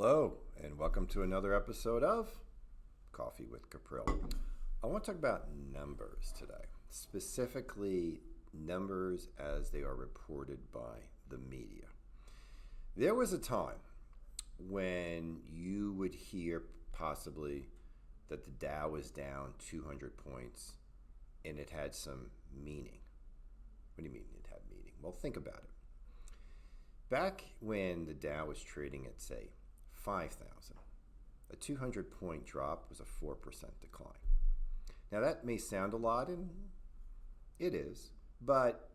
Hello, and welcome to another episode of Coffee with Caprill. I want to talk about numbers today, specifically numbers as they are reported by the media. There was a time when you would hear possibly that the Dow was down 200 points and it had some meaning. What do you mean it had meaning? Well, think about it. Back when the Dow was trading at, say, 5,000, a 200-point drop was a 4% decline. Now, that may sound a lot, and it is, but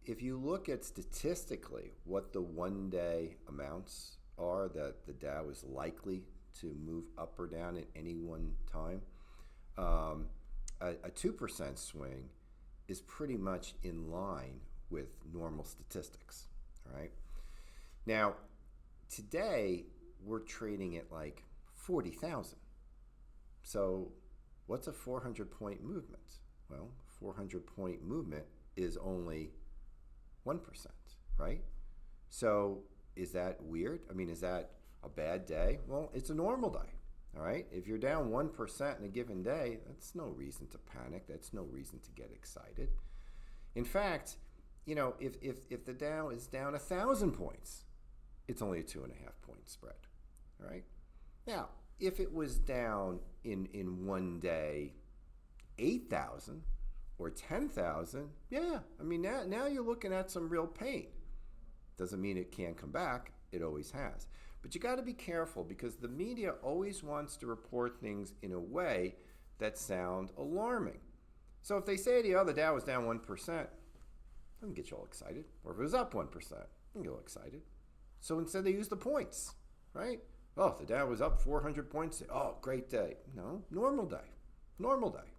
if you look at statistically what the one-day amounts are that the Dow is likely to move up or down at any one time, a 2% swing is pretty much in line with normal statistics, all right? Now, today, we're trading at like 40,000. So what's a 400-point movement? Well, 400-point movement is only 1%, right? So is that weird? I mean, is that a bad day? Well, it's a normal day, all right? If you're down 1% in a given day, that's no reason to panic. That's no reason to get excited. In fact, you know, if the Dow is down 1,000 points, it's only a 2.5-point spread, all right? Now, if it was down in one day 8,000 or 10,000, yeah, I mean, now you're looking at some real pain. Doesn't mean it can't come back. It always has. But you got to be careful because the media always wants to report things in a way that sound alarming. So if they say to you, oh, the Dow was down 1%, doesn't get you all excited. Or if it was up 1%, doesn't get you all excited. So instead they use the points, right? Oh, the Dow was up 400 points. Oh, great day. No, normal day. Normal day.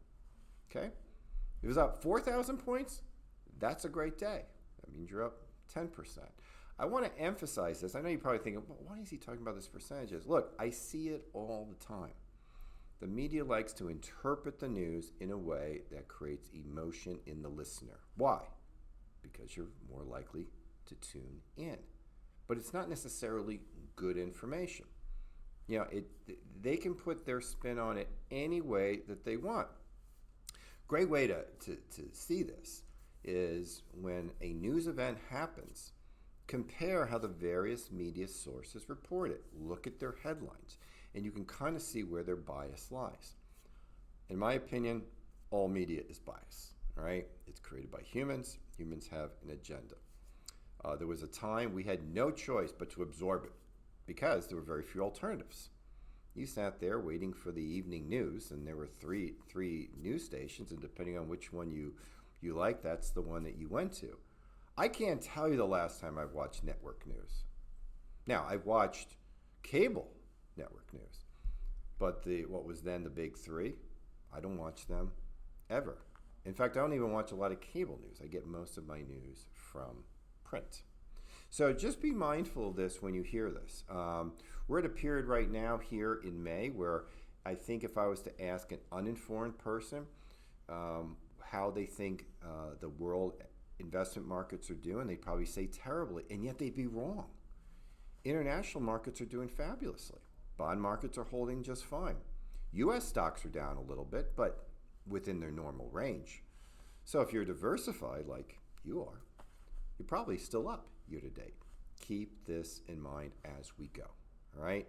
Okay? It was up 4,000 points. That's a great day. That means you're up 10%. I want to emphasize this. I know you're probably thinking, well, why is he talking about this percentages? Look, I see it all the time. The media likes to interpret the news in a way that creates emotion in the listener. Why? Because you're more likely to tune in. But it's not necessarily good information. You know, they can put their spin on it any way that they want. Great way to see this is when a news event happens, compare how the various media sources report it. Look at their headlines, and you can kind of see where their bias lies. In my opinion, all media is biased, all right? It's created by humans. Humans have an agenda. There was a time we had no choice but to absorb it because there were very few alternatives. You sat there waiting for the evening news, and there were three news stations, and depending on which one you like, that's the one that you went to. I can't tell you the last time I've watched network news. Now, I've watched cable network news, but what was then the big three, I don't watch them ever. In fact, I don't even watch a lot of cable news. I get most of my news from print. So just be mindful of this when you hear this. We're at a period right now here in May where I think if I was to ask an uninformed person how they think the world investment markets are doing, they'd probably say terribly, and yet they'd be wrong. International markets are doing fabulously. Bond markets are holding just fine. U.S. stocks are down a little bit, but within their normal range. So if you're diversified like you are, you're probably still up year to date. Keep this in mind as we go, all right?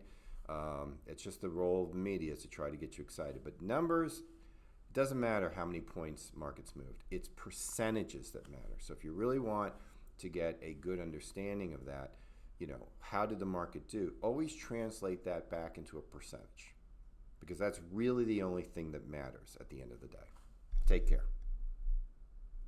It's just the role of the media is to try to get you excited. But numbers, it doesn't matter how many points markets moved. It's percentages that matter. So if you really want to get a good understanding of that, you know, how did the market do? Always translate that back into a percentage because that's really the only thing that matters at the end of the day. Take care.